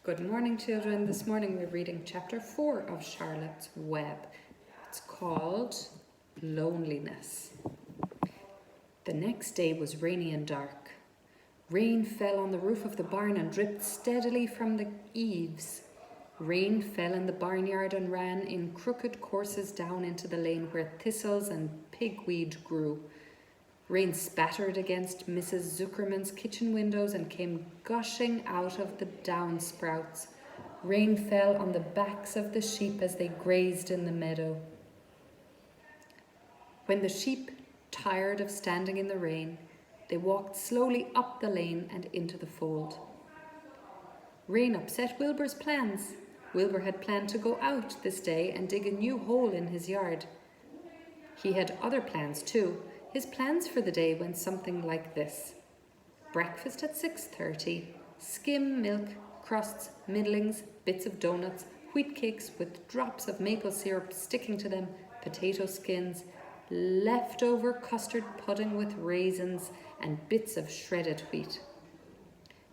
Good morning, children. This morning we're reading chapter 4 of Charlotte's Web. It's called Loneliness. The next day was rainy and dark. Rain fell on the roof of the barn and dripped steadily from the eaves. Rain fell in the barnyard and ran in crooked courses down into the lane where thistles and pigweed grew. Rain spattered against Mrs. Zuckerman's kitchen windows and came gushing out of the downsprouts. Rain fell on the backs of the sheep as they grazed in the meadow. When the sheep tired of standing in the rain, they walked slowly up the lane and into the fold. Rain upset Wilbur's plans. Wilbur had planned to go out this day and dig a new hole in his yard. He had other plans too. His plans for the day went something like this. Breakfast at 6:30, skim milk, crusts, middlings, bits of donuts, wheat cakes with drops of maple syrup sticking to them, potato skins, leftover custard pudding with raisins, and bits of shredded wheat.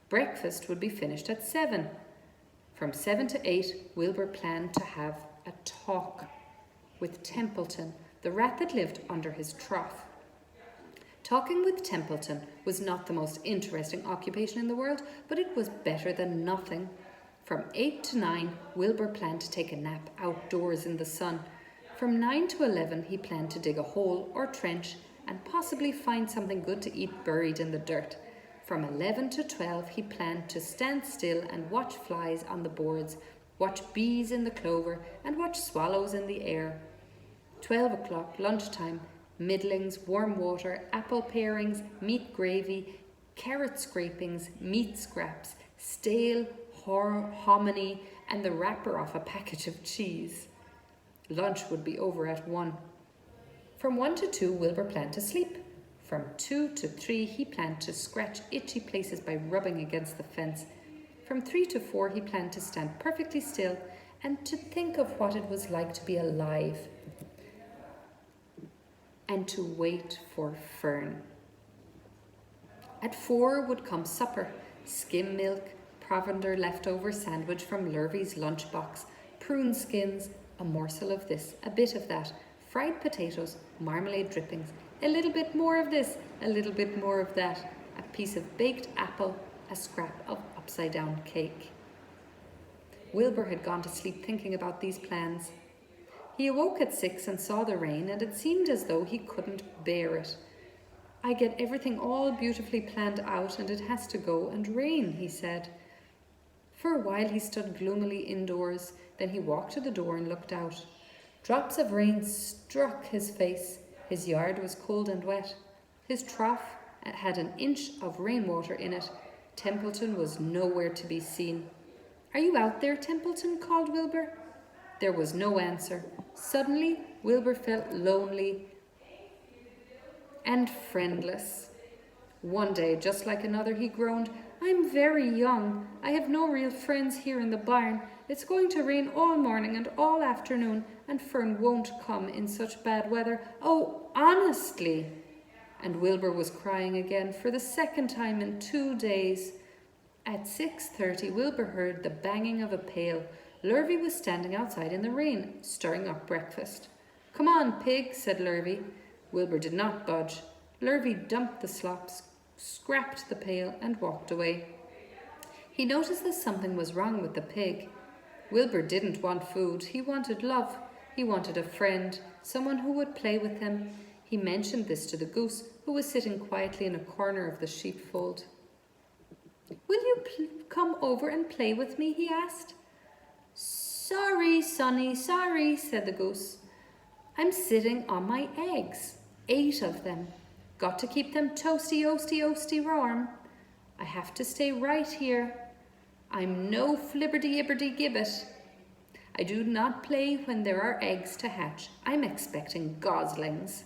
Breakfast would be finished at 7. From 7 to 8, Wilbur planned to have a talk with Templeton, the rat that lived under his trough. Talking with Templeton was not the most interesting occupation in the world, but it was better than nothing. From 8 to 9, Wilbur planned to take a nap outdoors in the sun. From 9 to 11, he planned to dig a hole or trench and possibly find something good to eat buried in the dirt. From 11 to 12, he planned to stand still and watch flies on the boards, watch bees in the clover, and watch swallows in the air. 12 o'clock, lunchtime, middlings, warm water, apple parings, meat gravy, carrot scrapings, meat scraps, stale hominy, and the wrapper off a package of cheese. Lunch would be over at 1. From 1 to 2, Wilbur planned to sleep. From 2 to 3, he planned to scratch itchy places by rubbing against the fence. From 3 to 4, he planned to stand perfectly still and to think of what it was like to be alive, and to wait for Fern. At 4 would come supper, skim milk, provender leftover sandwich from Lurvy's lunchbox, prune skins, a morsel of this, a bit of that, fried potatoes, marmalade drippings, a little bit more of this, a little bit more of that, a piece of baked apple, a scrap of upside-down cake. Wilbur had gone to sleep thinking about these plans. He awoke at 6 and saw the rain, and it seemed as though he couldn't bear it. I get everything all beautifully planned out, and it has to go and rain, he said. For a while he stood gloomily indoors, then he walked to the door and looked out. Drops of rain struck his face. His yard was cold and wet. His trough had an inch of rainwater in it. Templeton was nowhere to be seen. "Are you out there, Templeton?" called Wilbur. There was no answer. Suddenly, Wilbur felt lonely and friendless. One day, just like another, he groaned, "I'm very young. I have no real friends here in the barn. It's going to rain all morning and all afternoon, and Fern won't come in such bad weather. Oh, honestly!" And Wilbur was crying again for the second time in 2 days. At 6:30, Wilbur heard the banging of a pail. Lurvy was standing outside in the rain, stirring up breakfast. "Come on, pig," said Lurvy. Wilbur did not budge. Lurvy dumped the slops, scrapped the pail, and walked away. He noticed that something was wrong with the pig. Wilbur didn't want food. He wanted love. He wanted a friend, someone who would play with him. He mentioned this to the goose, who was sitting quietly in a corner of the sheepfold. "Will you come over and play with me?" he asked. "Sorry, Sonny, sorry," said the goose. "I'm sitting on my eggs, 8 of them. Got to keep them toasty, oasty, oasty warm. I have to stay right here. I'm no flibberty-ibberty-gibbet. I do not play when there are eggs to hatch. I'm expecting goslings."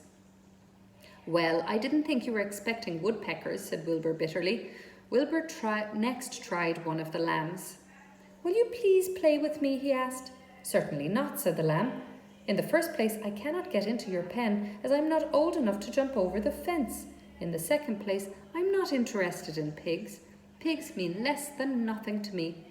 "Well, I didn't think you were expecting woodpeckers," said Wilbur bitterly. Wilbur next tried one of the lambs. "Will you please play with me?" he asked. "Certainly not," said the lamb. "In the first place, I cannot get into your pen, as I'm not old enough to jump over the fence. In the second place, I'm not interested in pigs. Pigs mean less than nothing to me."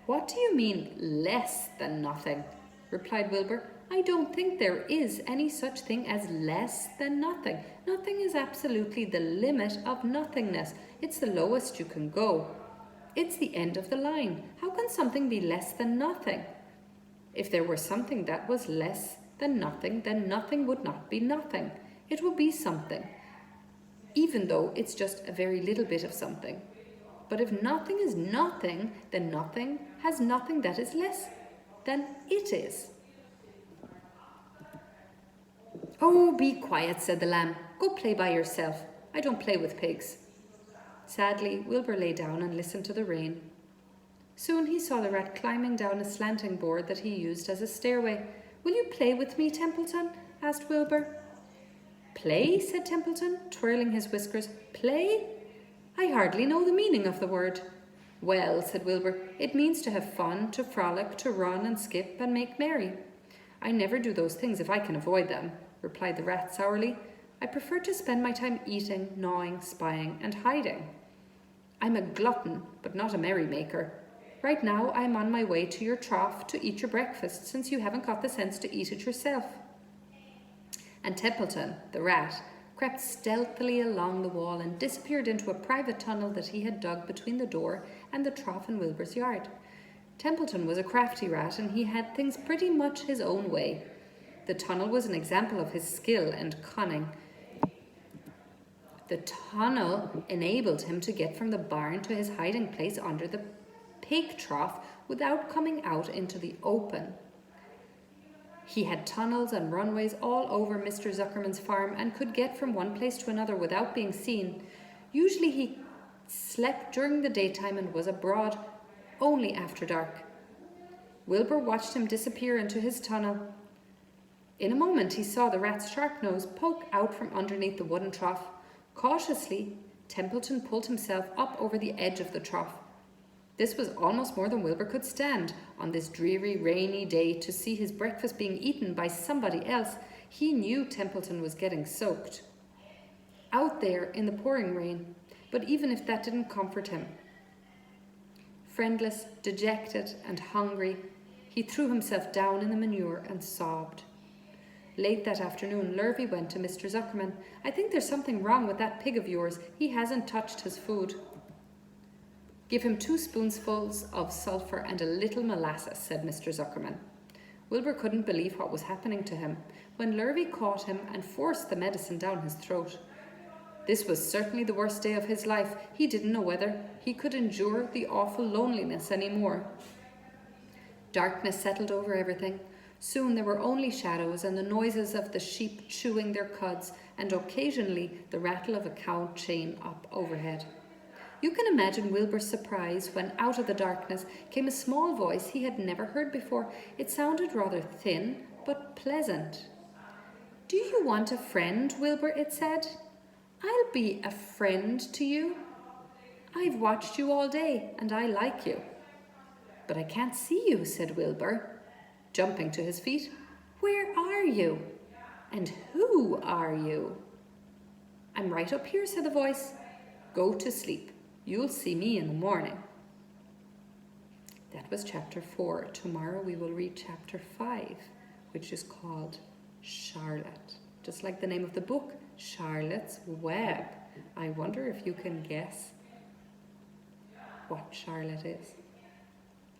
What do you mean, less than nothing? Replied Wilbur. I don't think there is any such thing as less than nothing. Nothing is absolutely the limit of nothingness. It's the lowest you can go. It's the end of the line. How can something be less than nothing? If there were something that was less than nothing, then nothing would not be nothing. It would be something, even though it's just a very little bit of something. But if nothing is nothing, then nothing has nothing that is less than it is. Oh, be quiet, said the lamb. Go play by yourself. I don't play with pigs. Sadly, Wilbur lay down and listened to the rain. Soon he saw the rat climbing down a slanting board that he used as a stairway. Will you play with me, Templeton? Asked Wilbur. Play? Said Templeton, twirling his whiskers. Play? I hardly know the meaning of the word. Well, said Wilbur, it means to have fun, to frolic, to run and skip and make merry. I never do those things if I can avoid them, replied the rat sourly. I prefer to spend my time eating, gnawing, spying and hiding. I'm a glutton, but not a merrymaker. Right now I am on my way to your trough to eat your breakfast, since you haven't got the sense to eat it yourself. And Templeton, the rat, crept stealthily along the wall and disappeared into a private tunnel that he had dug between the door and the trough in Wilbur's yard. Templeton was a crafty rat, and he had things pretty much his own way. The tunnel was an example of his skill and cunning. The tunnel enabled him to get from the barn to his hiding place under the pig trough without coming out into the open. He had tunnels and runways all over Mr. Zuckerman's farm and could get from one place to another without being seen. Usually he slept during the daytime and was abroad only after dark. Wilbur watched him disappear into his tunnel. In a moment he saw the rat's sharp nose poke out from underneath the wooden trough. Cautiously, Templeton pulled himself up over the edge of the trough. This was almost more than Wilbur could stand on this dreary, rainy day to see his breakfast being eaten by somebody else. He knew Templeton was getting soaked out there in the pouring rain, but even if that didn't comfort him, friendless, dejected, and hungry, he threw himself down in the manure and sobbed. Late that afternoon, Lurvy went to Mr. Zuckerman. I think there's something wrong with that pig of yours. He hasn't touched his food. Give him 2 spoonfuls of sulphur and a little molasses, said Mr. Zuckerman. Wilbur couldn't believe what was happening to him when Lurvy caught him and forced the medicine down his throat. This was certainly the worst day of his life. He didn't know whether he could endure the awful loneliness any more. Darkness settled over everything. Soon there were only shadows and the noises of the sheep chewing their cuds and occasionally the rattle of a cow chain up overhead. You can imagine Wilbur's surprise when out of the darkness came a small voice he had never heard before. It sounded rather thin but pleasant. Do you want a friend, Wilbur? It said. I'll be a friend to you. I've watched you all day and I like you. But I can't see you, said Wilbur, jumping to his feet. Where are you? And who are you? I'm right up here, said the voice. Go to sleep. You'll see me in the morning. That was chapter 4. Tomorrow we will read chapter 5, which is called Charlotte. Just like the name of the book, Charlotte's Web. I wonder if you can guess what Charlotte is.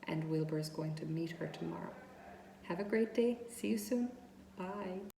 And Wilbur is going to meet her tomorrow. Have a great day. See you soon. Bye.